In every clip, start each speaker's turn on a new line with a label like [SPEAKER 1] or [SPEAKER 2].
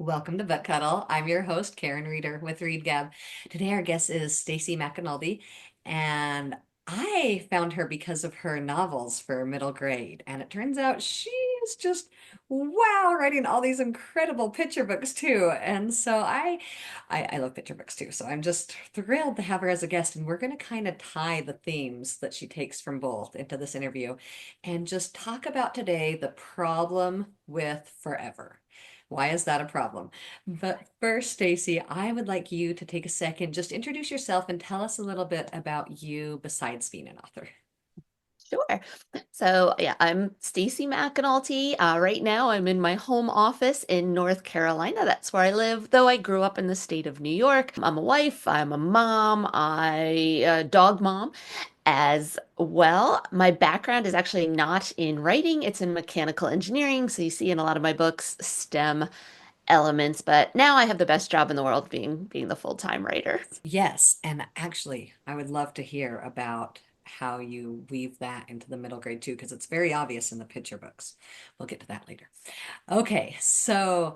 [SPEAKER 1] Welcome to Book Huddle. I'm your host, Karen Reader with Readgab. Today, our guest is Stacy McAnulty, and I found her because of her novels for middle grade. And it turns out she is just wow, writing all these incredible picture books too. And so I love picture books too. So I'm just thrilled to have her as a guest. And we're going to kind of tie the themes that she takes from both into this interview, and just talk about today the problem with forever. Why is that a problem? But first, Stacy, I would like you to take a second, just introduce yourself and tell us a little bit about you besides being an author.
[SPEAKER 2] Sure. So yeah, I'm Stacy McAnulty. Right now, I'm in my home office in North Carolina. That's where I live, though I grew up in the state of New York. I'm a wife, I'm a mom, I dog mom as well. My background is actually not in writing, it's in mechanical engineering. So you see in a lot of my books STEM elements, but now I have the best job in the world being the full-time writer.
[SPEAKER 1] Yes, and actually, I would love to hear about how you weave that into the middle grade too, because it's very obvious in the picture books. We'll get to that later. Okay, so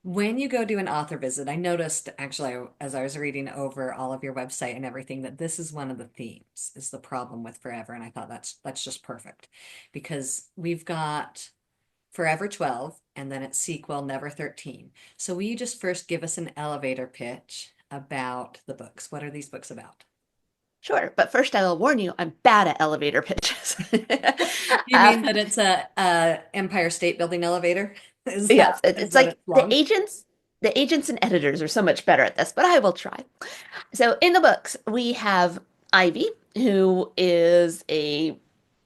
[SPEAKER 1] when you go do an author visit, I noticed actually as I was reading over all of your website and everything that this is one of the themes, is the problem with forever. And I thought that's just perfect because we've got Forever 12 and then its sequel Never 13. So will you just first give us an elevator pitch about the books? What are these books about?
[SPEAKER 2] Sure, but first I will warn you, I'm bad at elevator pitches.
[SPEAKER 1] You
[SPEAKER 2] Uh,
[SPEAKER 1] mean that it's a Empire State Building elevator? Is that
[SPEAKER 2] yes,
[SPEAKER 1] is
[SPEAKER 2] it's
[SPEAKER 1] that
[SPEAKER 2] like
[SPEAKER 1] it's long?
[SPEAKER 2] the agents and editors are so much better at this, but I will try. So in the books, we have Ivy, who is a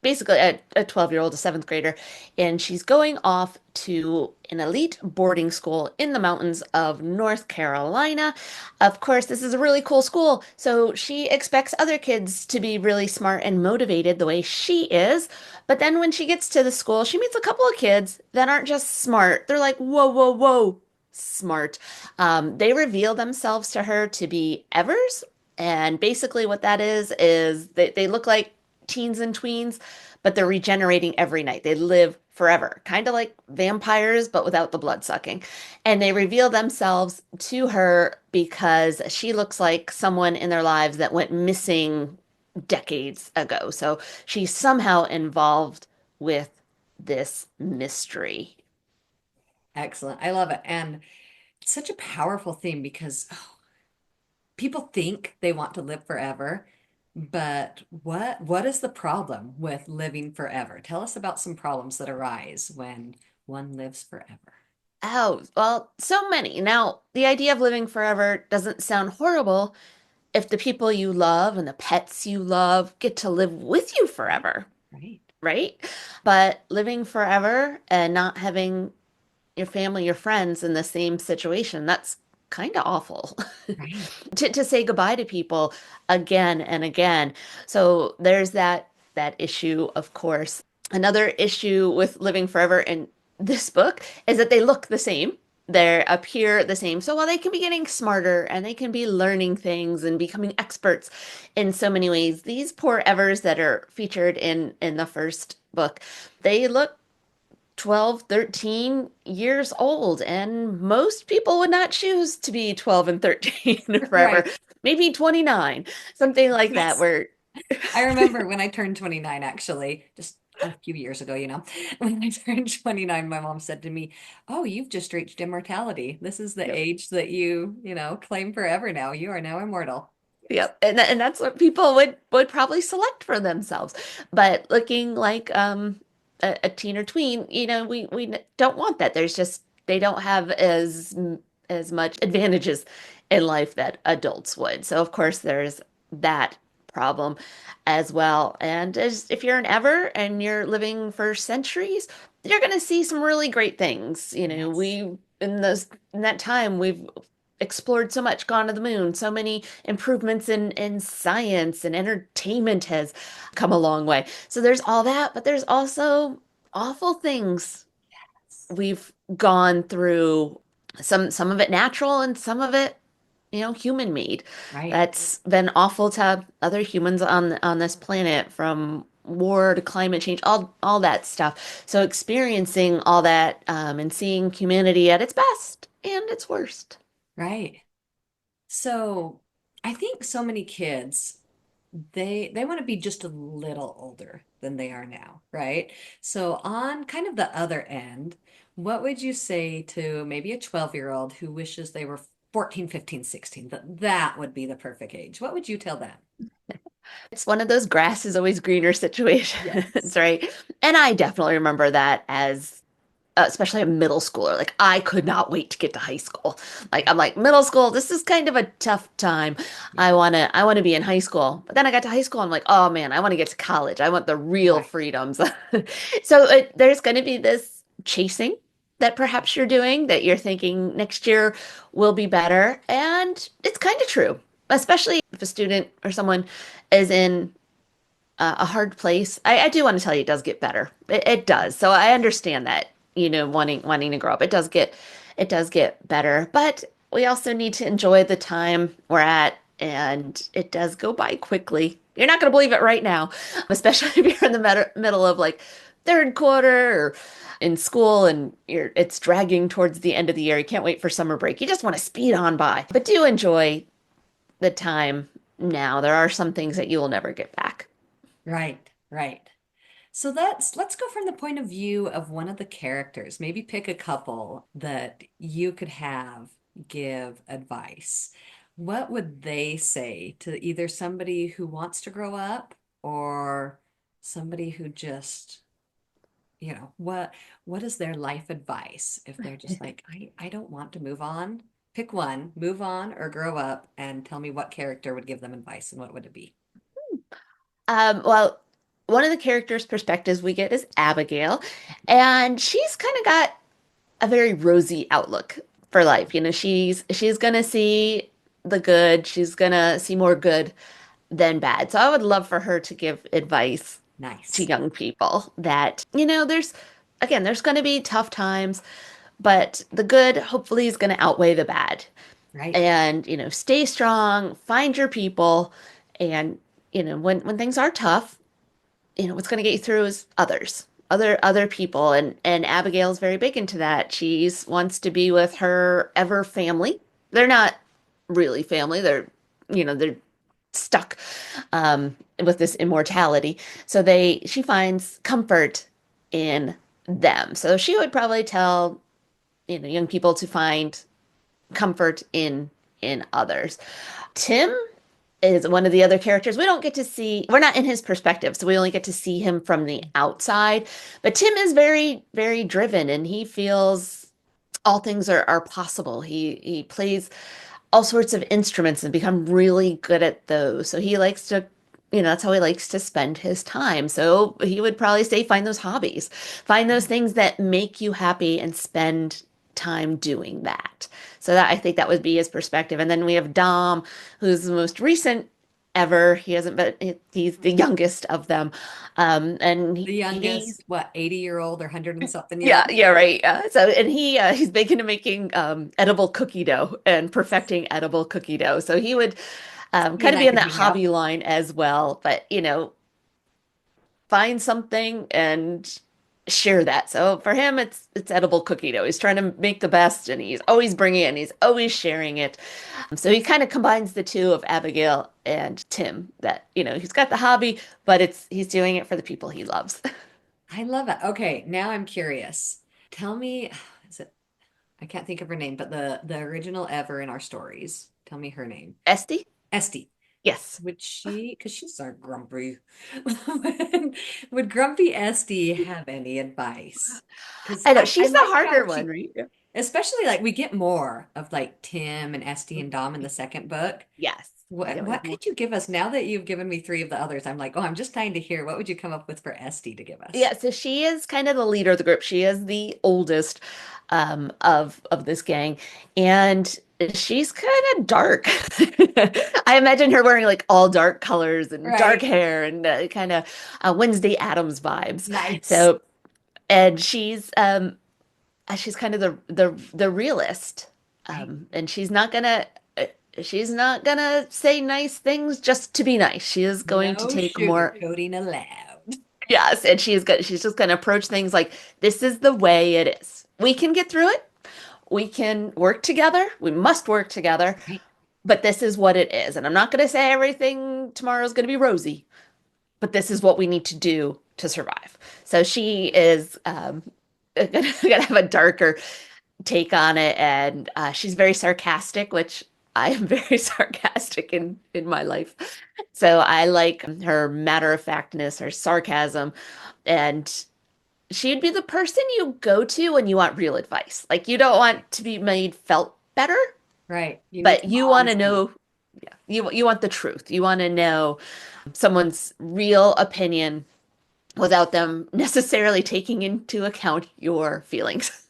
[SPEAKER 2] basically a 12-year-old, a seventh grader, and she's going off to an elite boarding school in the mountains of North Carolina. Of course, this is a really cool school, so she expects other kids to be really smart and motivated the way she is. But then when she gets to the school, she meets a couple of kids that aren't just smart. They're like, whoa, whoa, whoa, smart. They reveal themselves to her to be Evers. And basically, what that is they look like teens and tweens, but they're regenerating every night. They live forever, kind of like vampires, but without the blood sucking. And they reveal themselves to her because she looks like someone in their lives that went missing decades ago. So she's somehow involved with this mystery.
[SPEAKER 1] Excellent. I love it. And it's such a powerful theme because people think they want to live forever, but what is the problem with living forever? Tell us about some problems that arise when one lives forever.
[SPEAKER 2] Oh, well, so many. Now, the idea of living forever doesn't sound horrible if the people you love and the pets you love get to live with you forever,
[SPEAKER 1] Right.
[SPEAKER 2] right? But living forever and not having your family, your friends in the same situation, that's kind of awful.
[SPEAKER 1] Right.
[SPEAKER 2] To say goodbye to people again and again. So there's that issue, of course. Another issue with living forever in this book is that they look the same. They appear the same. So while they can be getting smarter and they can be learning things and becoming experts in so many ways, these poor Evers that are featured in the first book, they look 12, 13 years old, and most people would not choose to be 12 and 13 forever.
[SPEAKER 1] Right.
[SPEAKER 2] Maybe 29, something like that,
[SPEAKER 1] Yes.
[SPEAKER 2] where
[SPEAKER 1] I remember when I turned 29, actually, just a few years ago, when I turned 29, my mom said to me, "Oh, you've just reached immortality. This is the
[SPEAKER 2] Yep.
[SPEAKER 1] age that claim forever now. You are now immortal." Yes.
[SPEAKER 2] Yep. And that's what people would probably select for themselves. But looking like a teen or tween, we don't want that. There's just they don't have as much advantages in life that adults would. So of course there's that problem as well. And if you're an ever and you're living for centuries, you're going to see some really great things.
[SPEAKER 1] Yes.
[SPEAKER 2] We in that time we've explored so much, gone to the moon, so many improvements in science and entertainment has come a long way. So there's all that, but there's also awful things we've gone through. Some of it natural and some of it, human made.
[SPEAKER 1] Right.
[SPEAKER 2] That's been awful to other humans on this planet, from war to climate change, all that stuff. So experiencing all that and seeing humanity at its best and its worst.
[SPEAKER 1] Right. So I think so many kids they want to be just a little older than they are now, right? So on kind of the other end, what would you say to maybe a 12-year-old who wishes they were 14, 15, 16, that that would be the perfect age? What would you tell them?
[SPEAKER 2] It's one of those grass is always greener situations,
[SPEAKER 1] Yes.
[SPEAKER 2] right? And I definitely remember that as especially a middle schooler. Like I could not wait to get to high school. Like I'm like middle school, this is kind of a tough time.
[SPEAKER 1] Yeah.
[SPEAKER 2] I want to be in high school. But then I got to high school, I'm like, oh man, I want to get to college. I want the real
[SPEAKER 1] Right.
[SPEAKER 2] freedoms. So there's going to be this chasing that perhaps you're doing that you're thinking next year will be better. And it's kind of true, especially if a student or someone is in a hard place. I do want to tell you it does get better. It does. So I understand that, wanting to grow up. It does get better, but we also need to enjoy the time we're at, and it does go by quickly. You're not going to believe it right now, especially if you're in the middle of like third quarter or in school and it's dragging towards the end of the year. You can't wait for summer break. You just want to speed on by. But do enjoy the time now. There are some things that you will never get back.
[SPEAKER 1] Right. Right. So let's go from the point of view of one of the characters. Maybe pick a couple that you could have give advice. What would they say to either somebody who wants to grow up or somebody who just, what is their life advice if they're just like, I don't want to move on? Pick one, move on or grow up, and tell me what character would give them advice and what would it be?
[SPEAKER 2] Well, one of the characters' perspectives we get is Abigail, and she's kind of got a very rosy outlook for life. She's gonna see the good, she's gonna see more good than bad. So I would love for her to give advice to
[SPEAKER 1] Nice.
[SPEAKER 2] young people that, there's gonna be tough times, but the good hopefully is gonna outweigh the bad.
[SPEAKER 1] Right.
[SPEAKER 2] And, stay strong, find your people, and when things are tough, what's going to get you through is other people, and Abigail's very big into that. She wants to be with her ever family. They're not really family. They're stuck with this immortality. So she finds comfort in them. So she would probably tell, young people to find comfort in others. Tim is one of the other characters. We don't get to see, we're not in his perspective, so we only get to see him from the outside. But Tim is very, very driven and he feels all things are possible. He plays all sorts of instruments and become really good at those. So he likes to, that's how he likes to spend his time. So he would probably say, find those hobbies, find those things that make you happy and spend time doing that. So that I think that would be his perspective. And then we have Dom, who's the most recent ever. He hasn't been, he's the youngest of them. And
[SPEAKER 1] The
[SPEAKER 2] he's
[SPEAKER 1] youngest, what, 80-year-old or 100 and something year
[SPEAKER 2] yeah,
[SPEAKER 1] old?
[SPEAKER 2] yeah, right. So, and he's big into making edible cookie dough and perfecting edible cookie dough. So he would
[SPEAKER 1] He
[SPEAKER 2] kind
[SPEAKER 1] and
[SPEAKER 2] of
[SPEAKER 1] I
[SPEAKER 2] be in
[SPEAKER 1] could
[SPEAKER 2] that
[SPEAKER 1] hang out.
[SPEAKER 2] hobby line as well. But find something and share that. So for him, it's edible cookie dough. He's trying to make the best, and he's always bringing it, and he's always sharing it. So he kind of combines the two of Abigail and Tim. That he's got the hobby, but he's doing it for the people he loves.
[SPEAKER 1] I love it. Okay, now I'm curious. Tell me, is it, I can't think of her name, but the original Ever in our stories. Tell me her name.
[SPEAKER 2] Esty?
[SPEAKER 1] Esty.
[SPEAKER 2] Yes.
[SPEAKER 1] Would she, because she's so grumpy, would Grumpy Esty have any advice? Because
[SPEAKER 2] I know
[SPEAKER 1] I
[SPEAKER 2] she's the
[SPEAKER 1] like
[SPEAKER 2] harder
[SPEAKER 1] how
[SPEAKER 2] one,
[SPEAKER 1] she,
[SPEAKER 2] right?
[SPEAKER 1] especially like we get more of like Tim and Esty and Dom in the second book.
[SPEAKER 2] Yes.
[SPEAKER 1] What
[SPEAKER 2] Yeah, we have
[SPEAKER 1] what
[SPEAKER 2] more.
[SPEAKER 1] could you give us now that you've given me three of the others? I'm like, oh, I'm just dying to hear. What would you come up with for Esty to give us?
[SPEAKER 2] Yeah, so she is kind of the leader of the group. She is the oldest of this gang, and she's kind of dark. I imagine her wearing like all dark colors and dark
[SPEAKER 1] Right.
[SPEAKER 2] hair and kind of Wednesday Addams vibes.
[SPEAKER 1] Nice.
[SPEAKER 2] So, and she's kind of the realist,
[SPEAKER 1] Right.
[SPEAKER 2] and uh, she's not gonna say nice things just to be nice. She is going to
[SPEAKER 1] No
[SPEAKER 2] take more.
[SPEAKER 1] sugarcoating allowed.
[SPEAKER 2] Yes, and she's just going to approach things like this is the way it is. We can get through it, We can work together. We must work together,
[SPEAKER 1] Right.
[SPEAKER 2] but this is what it is. And I'm not going to say everything tomorrow is going to be rosy, but this is what we need to do to survive. So she is gonna have a darker take on it, and she's very sarcastic, which I am very sarcastic in my life. So I like her matter of factness, her sarcasm, and she'd be the person you go to when you want real advice. Like you don't want to be made felt better,
[SPEAKER 1] Right. You need
[SPEAKER 2] but
[SPEAKER 1] some
[SPEAKER 2] you want to
[SPEAKER 1] honesty.
[SPEAKER 2] know, yeah, you want the truth. You want to know someone's real opinion without them necessarily taking into account your feelings.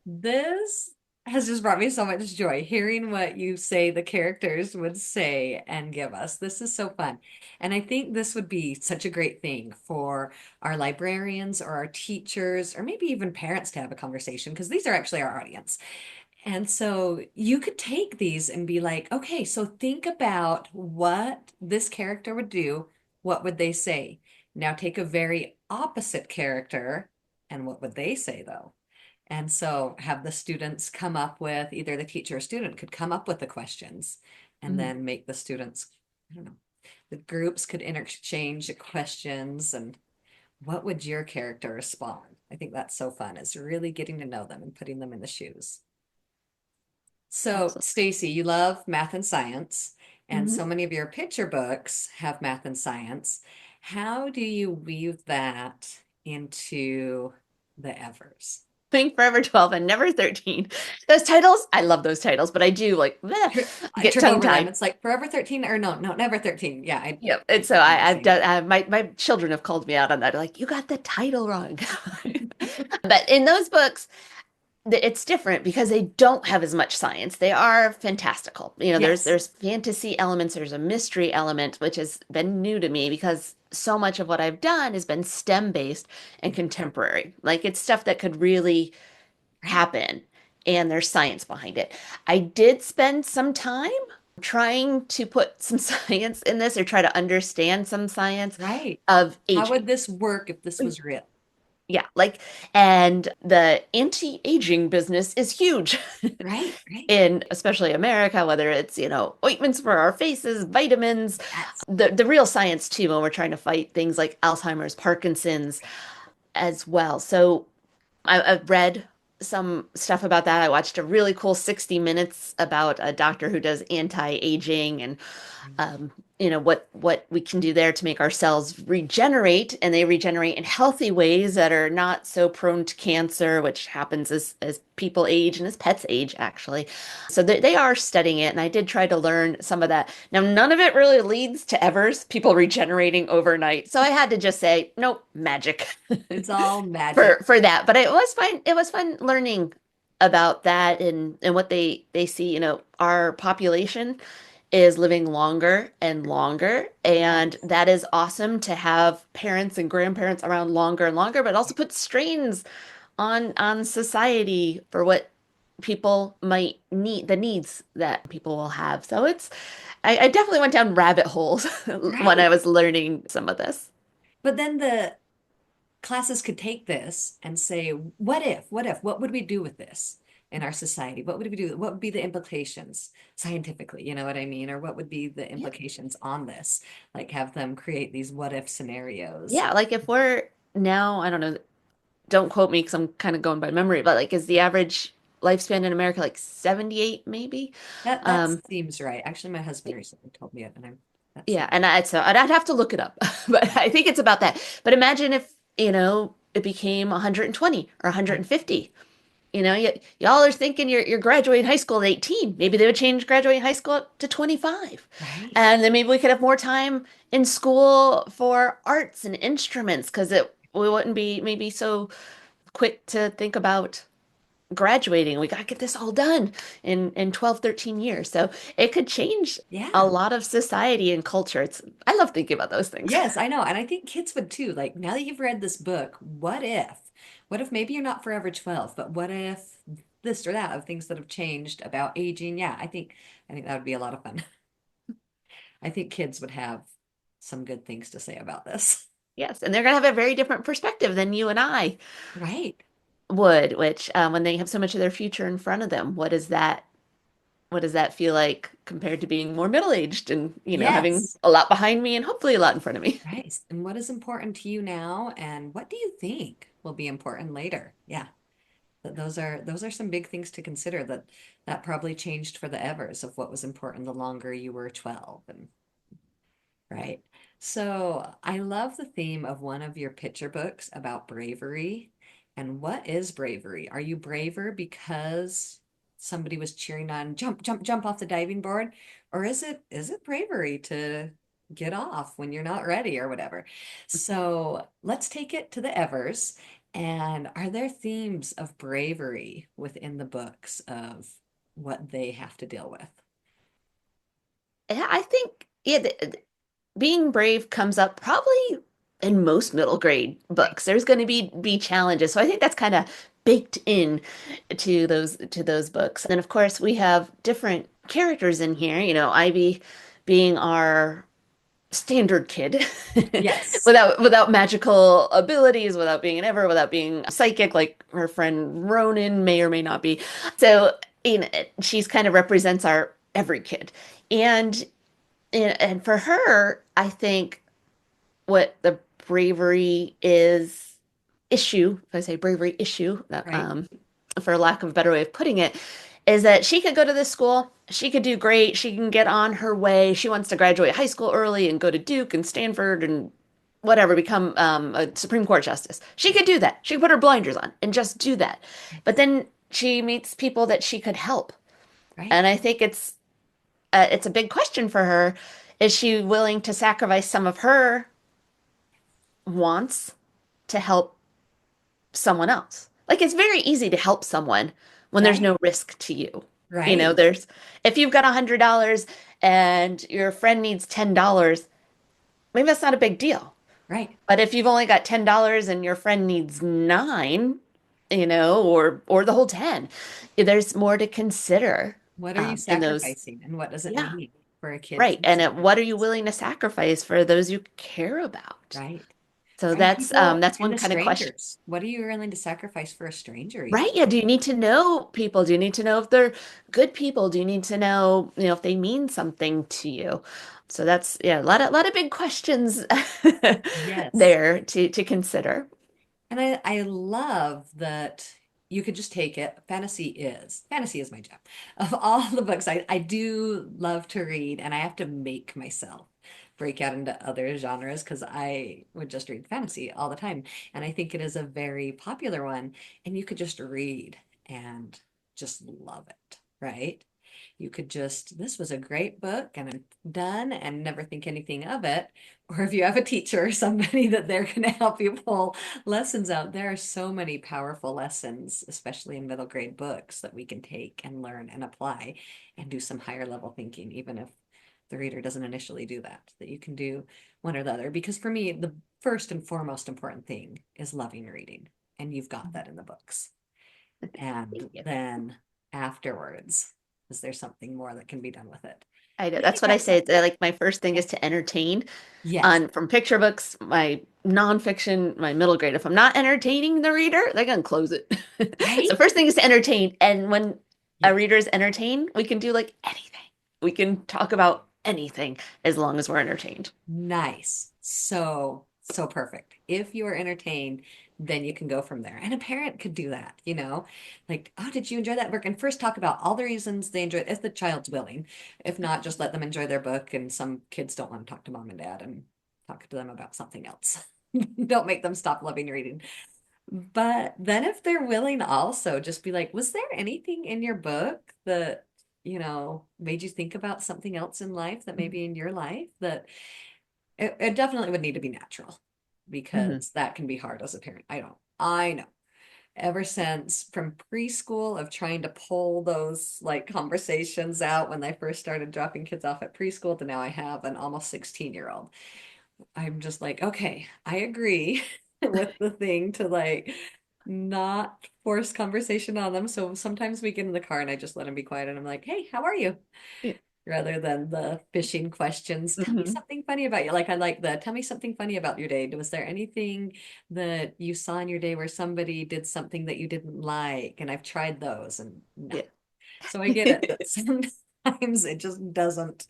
[SPEAKER 1] This has just brought me so much joy hearing what you say the characters would say and give us. This is so fun. And I think this would be such a great thing for our librarians or our teachers or maybe even parents to have a conversation because these are actually our audience. And so you could take these and be like, okay, so think about what this character would do. What would they say? Now take a very opposite character and what would they say though? And so have the students come up with either the teacher or student could come up with the questions and
[SPEAKER 2] Mhm.
[SPEAKER 1] then make the students, I don't know, the groups could interchange the questions and what would your character respond? I think that's so fun is really getting to know them and putting them in the shoes. So,
[SPEAKER 2] Absolutely.
[SPEAKER 1] Stacy, you love math and science, and
[SPEAKER 2] Mhm.
[SPEAKER 1] so many of your picture books have math and science. How do you weave that into the Evers?
[SPEAKER 2] Think Forever 12 and Never 13. Those titles, I love those titles, but I do like
[SPEAKER 1] I
[SPEAKER 2] get
[SPEAKER 1] trip over them.
[SPEAKER 2] tongue-tied.
[SPEAKER 1] It's like Forever 13 or no, Never 13. Yeah,
[SPEAKER 2] Yep.
[SPEAKER 1] I
[SPEAKER 2] And so
[SPEAKER 1] trip over the
[SPEAKER 2] I've
[SPEAKER 1] same.
[SPEAKER 2] done my children have called me out on that. Like, you got the title wrong. But in those books, it's different because they don't have as much science. They are fantastical. You know,
[SPEAKER 1] Yes,
[SPEAKER 2] there's fantasy elements, there's a mystery element, which has been new to me because so much of what I've done has been STEM based and contemporary. Like it's stuff that could really
[SPEAKER 1] right,
[SPEAKER 2] happen and there's science behind it. I did spend some time trying to put some science in this or try to understand some science
[SPEAKER 1] right.
[SPEAKER 2] of
[SPEAKER 1] How would
[SPEAKER 2] aging.
[SPEAKER 1] this work if this was real?
[SPEAKER 2] Yeah, like, and the anti-aging business is huge
[SPEAKER 1] Right, right.
[SPEAKER 2] in especially America, whether it's, ointments for our faces, vitamins,
[SPEAKER 1] Yes.
[SPEAKER 2] the real science too, when we're trying to fight things like Alzheimer's, Parkinson's as well. So I've read some stuff about that. I watched a really cool 60 Minutes about a doctor who does anti-aging and um, what we can do there to make our cells regenerate, and they regenerate in healthy ways that are not so prone to cancer, which happens as people age and as pets age, actually. So they are studying it, and I did try to learn some of that. Now, none of it really leads to Evers, people regenerating overnight. So I had to just say, nope, magic
[SPEAKER 1] It's all magic.
[SPEAKER 2] for that. But it was fun. It was fun learning about that and what they see. Our population is living longer and longer, and
[SPEAKER 1] Yes.
[SPEAKER 2] that is awesome to have parents and grandparents around longer and longer, but also put strains on society for what people might need, the needs that people will have. So I definitely went down rabbit holes when I
[SPEAKER 1] Right.
[SPEAKER 2] was learning some of this.
[SPEAKER 1] But then the classes could take this and say, what would we do with this in our society? What would we do? What would be the implications scientifically? You know what I mean? Or what would be the
[SPEAKER 2] Yeah.
[SPEAKER 1] implications on this? Like have them create these what if scenarios.
[SPEAKER 2] Yeah, like if we're now, I don't know, don't quote me because I'm kind of going by memory, but like is the average lifespan in America like 78 maybe?
[SPEAKER 1] That
[SPEAKER 2] Um,
[SPEAKER 1] seems right. Actually, my husband recently told me it, and that
[SPEAKER 2] yeah,
[SPEAKER 1] seems
[SPEAKER 2] and I'd have to look it up, but I think it's about that. But imagine if, it became 120 or
[SPEAKER 1] right.
[SPEAKER 2] 150. Y'all are thinking you're graduating high school at 18. Maybe they would change graduating high school up to 25.
[SPEAKER 1] Right.
[SPEAKER 2] And then maybe we could have more time in school for arts and instruments because it we wouldn't be maybe so quick to think about graduating. We got to get this all done in 12, 13 years. So it could change a
[SPEAKER 1] Yeah.
[SPEAKER 2] lot of society and culture. I love thinking about those things.
[SPEAKER 1] Yes, I know. And I think kids would too. Like now that you've read this book, what if? What if maybe you're not forever 12, but what if this or that of things that have changed about aging? Yeah, I think that would be a lot of fun. I think kids would have some good things to say about this.
[SPEAKER 2] Yes, and they're going to have a very different perspective than you and I
[SPEAKER 1] Right.
[SPEAKER 2] would, which when they have so much of their future in front of them, what does that feel like compared to being more middle-aged and, having
[SPEAKER 1] Yes.
[SPEAKER 2] a lot behind me and hopefully a lot in front of me?
[SPEAKER 1] Right. And what is important to you now, and what do you think will be important later? Yeah. Those are some big things to consider that probably changed for the evers of what was important the longer you were 12 and right. So I love the theme of one of your picture books about bravery. And what is bravery? Are you braver because somebody was cheering on jump, jump, jump off the diving board? Or is it bravery to get off when you're not ready or whatever? So let's take it to the Evers. And are there themes of bravery within the books of what they have to deal with?
[SPEAKER 2] Yeah, I think being brave comes up probably in most middle grade
[SPEAKER 1] Right.
[SPEAKER 2] books. There's going to be challenges. So I think that's kind of baked in to those books. And then of course we have different characters in here, Ivy being our standard kid
[SPEAKER 1] Yes.
[SPEAKER 2] without magical abilities, without being an ever, without being psychic like her friend Ronan may or may not be. So, she's kind of represents our every kid. And and for her, I think what the bravery is issue, if I say bravery issue,
[SPEAKER 1] Right.
[SPEAKER 2] for lack of a better way of putting it, is that she could go to this school, she could do great, she can get on her way. She wants to graduate high school early and go to Duke and Stanford and whatever, become a Supreme Court justice. She could do that. She could put her blinders on and just do that. But then she meets people that she could help.
[SPEAKER 1] Right.
[SPEAKER 2] And I think it's a big question for her. Is she willing to sacrifice some of her wants to help someone else? Like it's very easy to help someone when there's
[SPEAKER 1] Right.
[SPEAKER 2] no risk to you.
[SPEAKER 1] Right.
[SPEAKER 2] There's if you've got $100 and your friend needs $10, maybe that's not a big deal.
[SPEAKER 1] Right.
[SPEAKER 2] But if you've only got $10 and your friend needs nine, or the whole 10, there's more to consider
[SPEAKER 1] What are you
[SPEAKER 2] in those.
[SPEAKER 1] sacrificing and what does it
[SPEAKER 2] Yeah,
[SPEAKER 1] mean for a kid
[SPEAKER 2] right.
[SPEAKER 1] to
[SPEAKER 2] And what are you
[SPEAKER 1] sacrifice?
[SPEAKER 2] willing to sacrifice for those you care about?
[SPEAKER 1] Right.
[SPEAKER 2] So
[SPEAKER 1] And
[SPEAKER 2] that's
[SPEAKER 1] people
[SPEAKER 2] that's
[SPEAKER 1] and
[SPEAKER 2] one
[SPEAKER 1] the
[SPEAKER 2] kind of question.
[SPEAKER 1] strangers. What are you willing to sacrifice for a stranger even?
[SPEAKER 2] Right. Yeah. Do you need to know people? Do you need to know if they're good people? Do you need to know, if they mean something to you? So that's, yeah, a lot of big questions
[SPEAKER 1] Yes.
[SPEAKER 2] there to consider.
[SPEAKER 1] And I love that you could just take it. Fantasy is my jam. Of all the books, I do love to read, and I have to make myself break out into other genres because I would just read fantasy all the time. And I think it is a very popular one, and you could just read and just love it, right? You could just, this was a great book, and I'm done and never think anything of it. Or if you have a teacher or somebody that they're going to help you pull lessons out. There are so many powerful lessons, especially in middle grade books, that we can take and learn and apply and do some higher level thinking, even if the reader doesn't initially do that, that you can do one or the other. Because for me, the first and foremost important thing is loving reading. And you've got that in the books. And
[SPEAKER 2] Thank you.
[SPEAKER 1] then afterwards, is there something more that can be done with it?
[SPEAKER 2] I know.
[SPEAKER 1] And I
[SPEAKER 2] That's
[SPEAKER 1] think
[SPEAKER 2] what I
[SPEAKER 1] that's
[SPEAKER 2] say.
[SPEAKER 1] a,
[SPEAKER 2] It's, like my first thing
[SPEAKER 1] yeah.
[SPEAKER 2] is to entertain
[SPEAKER 1] Yes,
[SPEAKER 2] on from picture books, my nonfiction, my middle grade. If I'm not entertaining the reader, they're gonna close it. So
[SPEAKER 1] right?
[SPEAKER 2] first thing is to entertain. And when a
[SPEAKER 1] Yes.
[SPEAKER 2] reader is entertained, we can do like anything. We can talk about anything as long as we're entertained.
[SPEAKER 1] Nice. So perfect. If you are entertained, then you can go from there. And a parent could do that, like, oh, did you enjoy that book? And first talk about all the reasons they enjoyed it, if the child's willing. If not, just let them enjoy their book. And some kids don't want to talk to mom and dad and talk to them about something else. Don't make them stop loving reading. But then if they're willing also, just be like, was there anything in your book that, made you think about something else in life that maybe in your life that it definitely would need to be natural
[SPEAKER 2] Mhm.
[SPEAKER 1] because that can be hard as a parent. I know. Ever since from preschool of trying to pull those like conversations out when I first started dropping kids off at preschool to now I have an almost 16-year-old. I'm just like, okay, I agree with the thing to like not force conversation on them. So sometimes we get in the car and I just let them be quiet and I'm like, hey, how are you?
[SPEAKER 2] Yeah.
[SPEAKER 1] rather than the fishing questions. Tell me
[SPEAKER 2] Hmm.
[SPEAKER 1] something funny about you. Like I like the tell me something funny about your day. Was there anything that you saw in your day where somebody did something that you didn't like? And I've tried those and no.
[SPEAKER 2] Yeah.
[SPEAKER 1] So I get it that sometimes it just doesn't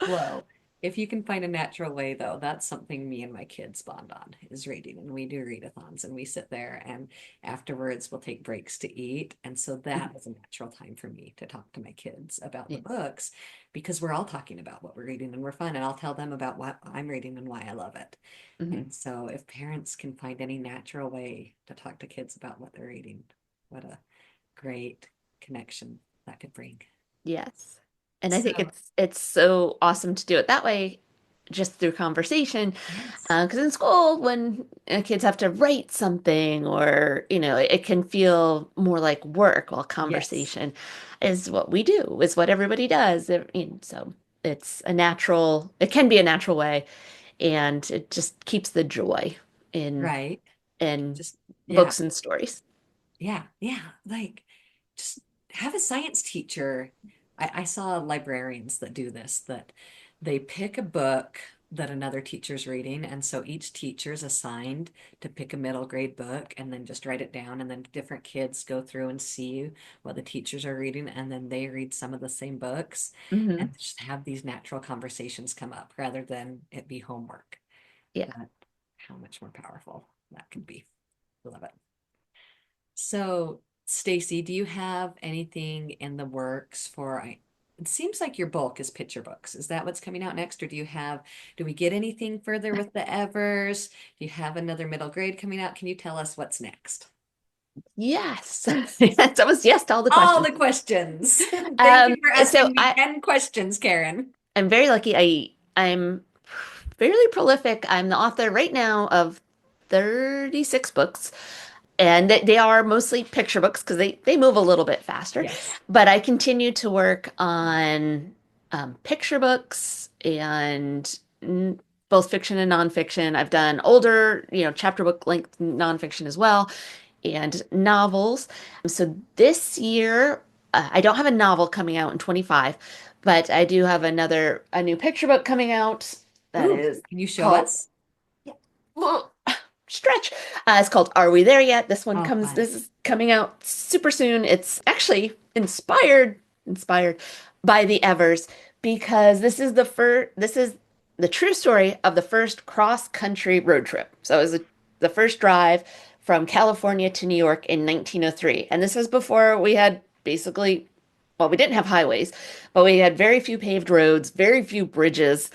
[SPEAKER 1] flow. If you can find a natural way, though, that's something me and my kids bond on is reading. And we do readathons and we sit there and afterwards we'll take breaks to eat. And so that is a natural time for me to talk to my kids about the
[SPEAKER 2] Yeah.
[SPEAKER 1] books because we're all talking about what we're reading and we're fun. And I'll tell them about what I'm reading and why I love it.
[SPEAKER 2] Hmm.
[SPEAKER 1] And so if parents can find any natural way to talk to kids about what they're reading, what a great connection that could bring.
[SPEAKER 2] Yes. And I think
[SPEAKER 1] So,
[SPEAKER 2] it's so awesome to do it that way, just through conversation.
[SPEAKER 1] yes,
[SPEAKER 2] Because in school, when kids have to write something, or it can feel more like work, while
[SPEAKER 1] yes.
[SPEAKER 2] conversation is what we do, is what everybody does. So it's a natural, it can be a natural way, and it just keeps the joy in
[SPEAKER 1] Right.
[SPEAKER 2] in
[SPEAKER 1] Just, yeah,
[SPEAKER 2] books and stories.
[SPEAKER 1] yeah, yeah. Like, just have a science teacher. I saw librarians that do this, that they pick a book that another teacher's reading. And so each teacher's assigned to pick a middle grade book and then just write it down. And then different kids go through and see what the teachers are reading. And then they read some of the same books
[SPEAKER 2] Hmm.
[SPEAKER 1] and just have these natural conversations come up rather than it be homework.
[SPEAKER 2] Yeah.
[SPEAKER 1] That, how much more powerful that could be. Love it. So, Stacy, do you have anything in the works for it seems like your bulk is picture books. Is that what's coming out next? Or do we get anything further with the Evers? Do you have another middle grade coming out? Can you tell us what's next?
[SPEAKER 2] Yes. That was yes to all the
[SPEAKER 1] All
[SPEAKER 2] questions.
[SPEAKER 1] the questions. Thank
[SPEAKER 2] Um,
[SPEAKER 1] you for
[SPEAKER 2] so
[SPEAKER 1] asking me
[SPEAKER 2] I
[SPEAKER 1] 10 questions, Karen.
[SPEAKER 2] I'm very lucky. I'm fairly prolific. I'm the author right now of 36 books, and they are mostly picture books because they move a little bit faster.
[SPEAKER 1] Yes.
[SPEAKER 2] But I continue to work on picture books and both fiction and nonfiction. I've done older, chapter book length nonfiction as well, and novels. So this year, I don't have a novel coming out in 25, but I do have a new picture book coming out that
[SPEAKER 1] Ooh,
[SPEAKER 2] is
[SPEAKER 1] can you show
[SPEAKER 2] called,
[SPEAKER 1] us?
[SPEAKER 2] yeah, well, stretch. It's called Are We There Yet?
[SPEAKER 1] Oh, fun.
[SPEAKER 2] This is coming out super soon. It's actually inspired by the Evers, because this is the true story of the first cross-country road trip. So it was the first drive from California to New York in 1903. And this is before we had basically, well, we didn't have highways, but we had very few paved roads, very few bridges.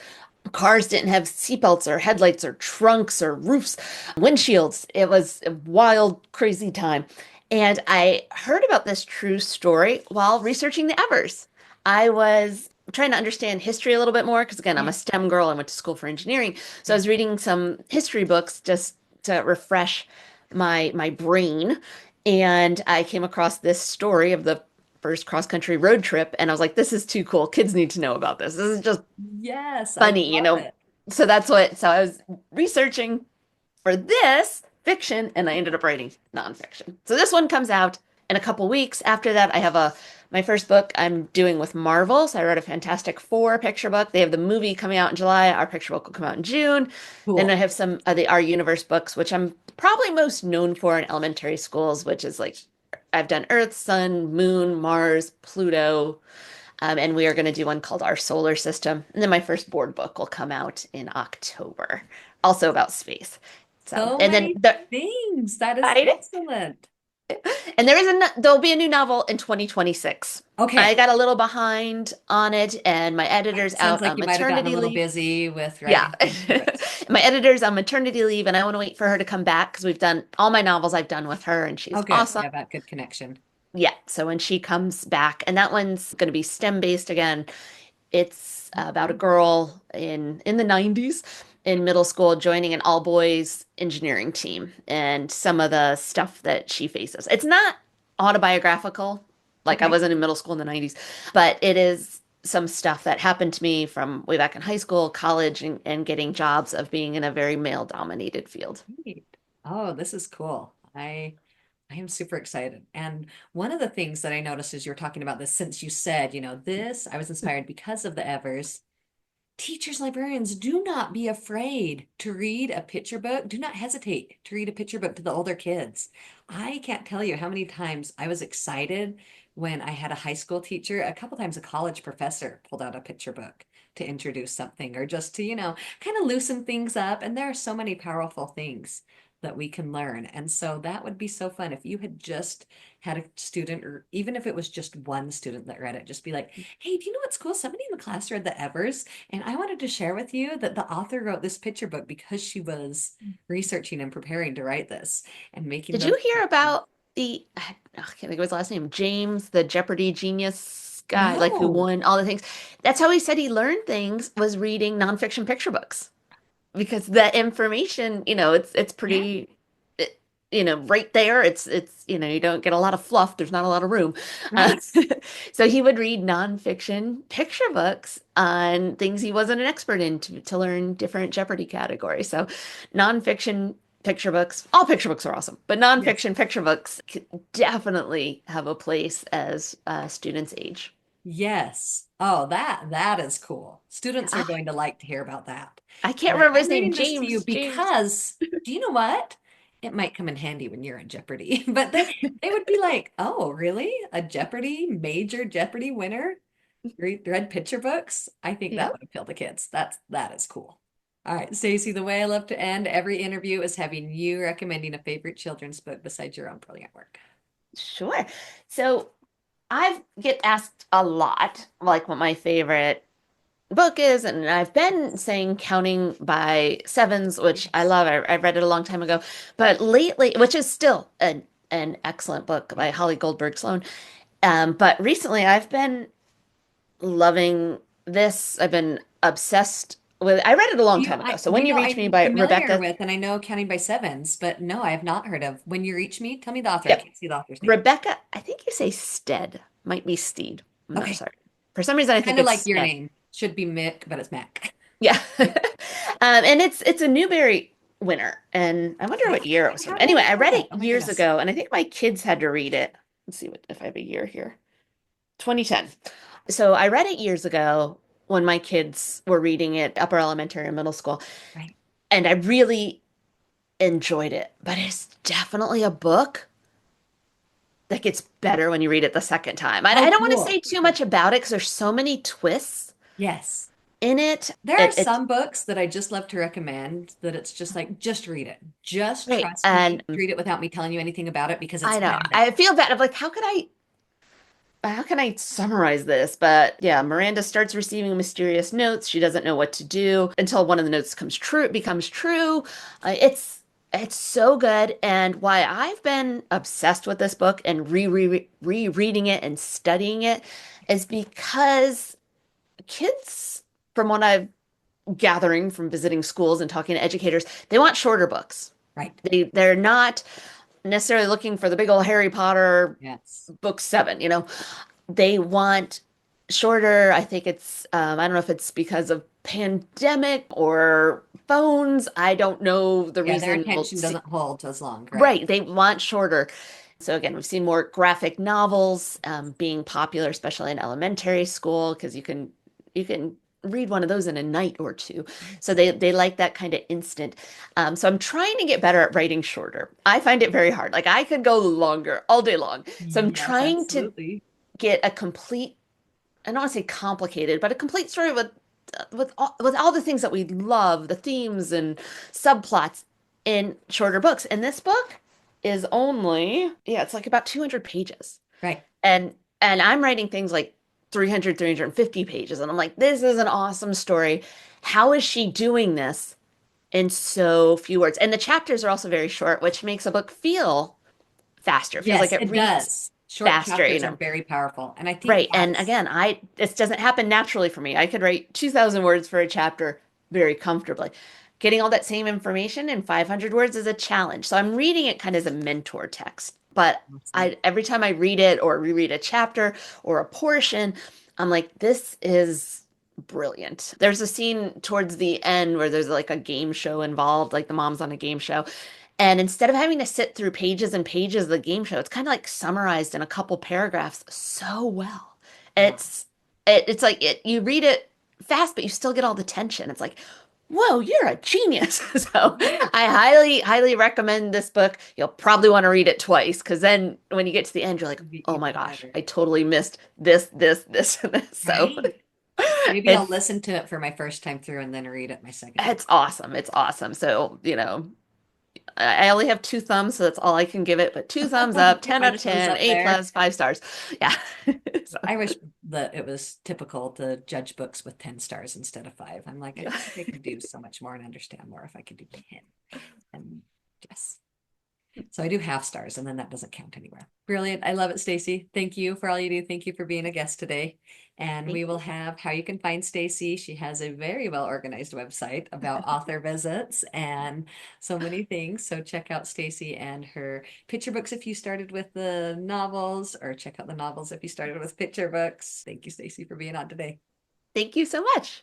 [SPEAKER 2] Cars didn't have seatbelts or headlights or trunks or roofs, windshields. It was a wild, crazy time. And I heard about this true story while researching the Evers. I was trying to understand history a little bit more because, again, I'm
[SPEAKER 1] Yeah,
[SPEAKER 2] a STEM girl. I went to school for engineering. So I
[SPEAKER 1] yeah.
[SPEAKER 2] was reading some history books just to refresh my brain. And I came across this story of the first cross-country road trip. And I was like, this is too cool. Kids need to know about this. This is just
[SPEAKER 1] Yes, I
[SPEAKER 2] funny,
[SPEAKER 1] love it.
[SPEAKER 2] So I was researching for this fiction, and I ended up writing nonfiction. So this one comes out in a couple weeks. After that, I have a my first book I'm doing with Marvel. So I wrote a Fantastic Four picture book. They have the movie coming out in July. Our picture book will come out in June. Then I
[SPEAKER 1] Cool.
[SPEAKER 2] have some of the Our Universe books, which I'm probably most known for in elementary schools, which is like I've done Earth, Sun, Moon, Mars, Pluto, and we are going to do one called Our Solar System. And then my first board book will come out in October, also about space. So,
[SPEAKER 1] So
[SPEAKER 2] and then
[SPEAKER 1] many things. That is
[SPEAKER 2] I,
[SPEAKER 1] excellent.
[SPEAKER 2] and there'll be a new novel in 2026. I
[SPEAKER 1] Okay.
[SPEAKER 2] got a little behind on it, and my editor's
[SPEAKER 1] Sounds
[SPEAKER 2] out
[SPEAKER 1] like
[SPEAKER 2] on
[SPEAKER 1] you might have gotten a
[SPEAKER 2] maternity
[SPEAKER 1] little
[SPEAKER 2] leave.
[SPEAKER 1] busy with
[SPEAKER 2] Yeah.
[SPEAKER 1] writing some scripts.
[SPEAKER 2] My editor's on maternity leave, and I want to wait for her to come back because we've done all my novels I've done with her, and she's
[SPEAKER 1] Oh, good.
[SPEAKER 2] awesome.
[SPEAKER 1] You have that good connection.
[SPEAKER 2] Yeah. So when she comes back, and that one's going to be STEM based again. It's about a
[SPEAKER 1] Okay.
[SPEAKER 2] girl in the 90s in middle school joining an all boys engineering team and some of the stuff that she faces. It's not autobiographical, like I
[SPEAKER 1] Okay.
[SPEAKER 2] wasn't in middle school in the 90s, but it is some stuff that happened to me from way back in high school, college, and getting jobs of being in a very male dominated field.
[SPEAKER 1] Neat. Oh, this is cool. I I am super excited. And one of the things that I noticed as you were talking about this, since you said, this, I was inspired because of the Evers. Teachers, librarians, do not be afraid to read a picture book. Do not hesitate to read a picture book to the older kids. I can't tell you how many times I was excited when I had a high school teacher, a couple times a college professor pulled out a picture book to introduce something or just to, kind of loosen things up. And there are so many powerful things that we can learn. And so that would be so fun if you had just had a student, or even if it was just one student that read it, just be like, hey, do you know what's cool? Somebody in the class read the Evers. And I wanted to share with you that the author wrote this picture book because she was researching and preparing to write this and making
[SPEAKER 2] Did
[SPEAKER 1] those
[SPEAKER 2] you hear
[SPEAKER 1] connections.
[SPEAKER 2] about I can't think of his last name, James, the Jeopardy genius guy, like who
[SPEAKER 1] No.
[SPEAKER 2] won all the things? That's how he said he learned things was reading nonfiction picture books because that information, it's
[SPEAKER 1] Yeah.
[SPEAKER 2] pretty, right there. It's you don't get a lot of fluff. There's not a lot of room. Uh,
[SPEAKER 1] Right.
[SPEAKER 2] so he would read nonfiction picture books on things he wasn't an expert in to learn different Jeopardy categories. So nonfiction picture books, all picture books are awesome, but
[SPEAKER 1] Yes.
[SPEAKER 2] nonfiction picture books definitely have a place as students age.
[SPEAKER 1] Yes. Oh, that is cool. Students are
[SPEAKER 2] Ah,
[SPEAKER 1] going to like to hear about that.
[SPEAKER 2] I can't
[SPEAKER 1] And
[SPEAKER 2] remember his
[SPEAKER 1] I'm
[SPEAKER 2] name.
[SPEAKER 1] reading this to you
[SPEAKER 2] James.
[SPEAKER 1] because do you know what? It might come in handy when you're in Jeopardy. But they would be like, "Oh, really? A Jeopardy, major Jeopardy winner read picture books?" I think that
[SPEAKER 2] Yeah,
[SPEAKER 1] would appeal to kids. That is cool. All right, Stacey, the way I love to end every interview is having you recommending a favorite children's book besides your own brilliant work.
[SPEAKER 2] sure. So I get asked a lot, like what my favorite book is, and I've been saying Counting by Sevens, which I
[SPEAKER 1] Yes.
[SPEAKER 2] love. I read it a long time ago, but lately, which is still an excellent book
[SPEAKER 1] Yeah.
[SPEAKER 2] by Holly Goldberg Sloan. But recently, I've been loving this. I've been obsessed with. I read it a long time ago. So When You Reach Me
[SPEAKER 1] I'm
[SPEAKER 2] by
[SPEAKER 1] familiar
[SPEAKER 2] Rebecca.
[SPEAKER 1] with, and I know Counting by Sevens, but no, I have not heard of When You Reach Me. Tell me the author. I
[SPEAKER 2] Yep,
[SPEAKER 1] can't see the author's name.
[SPEAKER 2] Rebecca. I think you say Stead. Might be Steed. I'm not
[SPEAKER 1] Okay.
[SPEAKER 2] sorry. For some reason, I think
[SPEAKER 1] Kind of
[SPEAKER 2] it's
[SPEAKER 1] like your
[SPEAKER 2] Stead.
[SPEAKER 1] name. Should be Mick, but it's Mac.
[SPEAKER 2] Yeah. And it's a Newbery winner. And I wonder
[SPEAKER 1] Okay.
[SPEAKER 2] what year it was from.
[SPEAKER 1] How did I
[SPEAKER 2] Anyway,
[SPEAKER 1] not
[SPEAKER 2] I
[SPEAKER 1] know
[SPEAKER 2] read
[SPEAKER 1] that?
[SPEAKER 2] it
[SPEAKER 1] Oh my
[SPEAKER 2] years
[SPEAKER 1] goodness.
[SPEAKER 2] ago, and I think my kids had to read it. Let's see if I have a year here. 2010. So I read it years ago when my kids were reading it, upper elementary and middle school,
[SPEAKER 1] Right.
[SPEAKER 2] and I really enjoyed it. But it's definitely a book that gets better when you read it the second time. I
[SPEAKER 1] Oh,
[SPEAKER 2] don't want to
[SPEAKER 1] cool.
[SPEAKER 2] say too much about it because there's so many twists
[SPEAKER 1] Yes.
[SPEAKER 2] in it.
[SPEAKER 1] There are
[SPEAKER 2] It's
[SPEAKER 1] some books that I just love to recommend that it's just like, just read it. Just
[SPEAKER 2] great.
[SPEAKER 1] trust me.
[SPEAKER 2] And
[SPEAKER 1] Read it without me telling you anything about it because it's
[SPEAKER 2] I know
[SPEAKER 1] kind of,
[SPEAKER 2] I feel bad. I'm like, how can I summarize this? But yeah, Miranda starts receiving mysterious notes. She doesn't know what to do until one of the notes comes true. It becomes true. It's so good, and why I've been obsessed with this book and rereading it and studying it is because kids, from what I'm gathering from visiting schools and talking to educators, they want shorter books.
[SPEAKER 1] right.
[SPEAKER 2] They're not necessarily looking for the big old Harry Potter
[SPEAKER 1] Yes.
[SPEAKER 2] book seven, they want shorter. I think I don't know if it's because of pandemic or phones. I don't know the
[SPEAKER 1] Yeah, their
[SPEAKER 2] reason. We'll
[SPEAKER 1] attention
[SPEAKER 2] see.
[SPEAKER 1] doesn't hold as long. Right.
[SPEAKER 2] Right, they want shorter. So again, we've seen more graphic novels being popular, especially in elementary school, because you can read one of those in a night or two. So
[SPEAKER 1] Yes.
[SPEAKER 2] they like that kind of instant. So I'm trying to get better at writing shorter. I find it very hard. Like I could go longer all day long. So I'm
[SPEAKER 1] Yes,
[SPEAKER 2] trying to
[SPEAKER 1] absolutely.
[SPEAKER 2] get a complete, I don't want to say complicated, but a complete story with all the things that we love, the themes and subplots in shorter books. And this book is only, yeah, it's like about 200 pages.
[SPEAKER 1] Right.
[SPEAKER 2] And I'm writing things like 300, 350 pages. And I'm like, this is an awesome story. How is she doing this in so few words? And the chapters are also very short, which makes a book feel faster. It feels like
[SPEAKER 1] Yes,
[SPEAKER 2] it
[SPEAKER 1] it
[SPEAKER 2] reads
[SPEAKER 1] does. Short
[SPEAKER 2] faster,
[SPEAKER 1] chapters are very powerful. And I think
[SPEAKER 2] Right. And again, this doesn't happen naturally for me. I could write 2,000 words for a chapter very comfortably. Getting all that same information in 500 words is a challenge. So I'm reading it kind of as a mentor text. But
[SPEAKER 1] awesome.
[SPEAKER 2] every time I read it or reread a chapter or a portion, I'm like, this is brilliant. There's a scene towards the end where there's like a game show involved, like the mom's on a game show. And instead of having to sit through pages and pages of the game show, it's kind of like summarized in a couple paragraphs so well.
[SPEAKER 1] Wow.
[SPEAKER 2] It's it's like you read it fast, but you still get all the tension. It's like, whoa, you're a genius. So I highly recommend this book. You'll probably want to read it twice because then when you get to the end, you're like,
[SPEAKER 1] It'd be
[SPEAKER 2] oh my
[SPEAKER 1] even
[SPEAKER 2] gosh,
[SPEAKER 1] better.
[SPEAKER 2] I totally missed this, and this. So
[SPEAKER 1] Right. Maybe I'll
[SPEAKER 2] it's
[SPEAKER 1] listen to it for my first time through and then read it my second time.
[SPEAKER 2] it's awesome. It's awesome. So, I only have two thumbs, so that's all I can give it. But two thumbs up,
[SPEAKER 1] Keep
[SPEAKER 2] 10
[SPEAKER 1] my
[SPEAKER 2] out of
[SPEAKER 1] toes
[SPEAKER 2] 10,
[SPEAKER 1] up
[SPEAKER 2] A
[SPEAKER 1] there.
[SPEAKER 2] plus, 5 stars. Yeah. So,
[SPEAKER 1] I wish that it was typical to judge books with 10 stars instead of five. I'm like, I
[SPEAKER 2] yeah.
[SPEAKER 1] feel like I could do so much more and understand more if I could do 10. And yes. So I do half stars, and then that doesn't count anywhere. Brilliant. I love it, Stacy. Thank you for all you do. Thank you for being a guest today. And
[SPEAKER 2] Thank
[SPEAKER 1] we will
[SPEAKER 2] you.
[SPEAKER 1] have how you can find Stacy. She has a very well organized website about author visits and so many things. So check out Stacy and her picture books if you started with the novels, or check out the novels if you started with picture books. Thank you, Stacy, for being on today.
[SPEAKER 2] Thank you so much.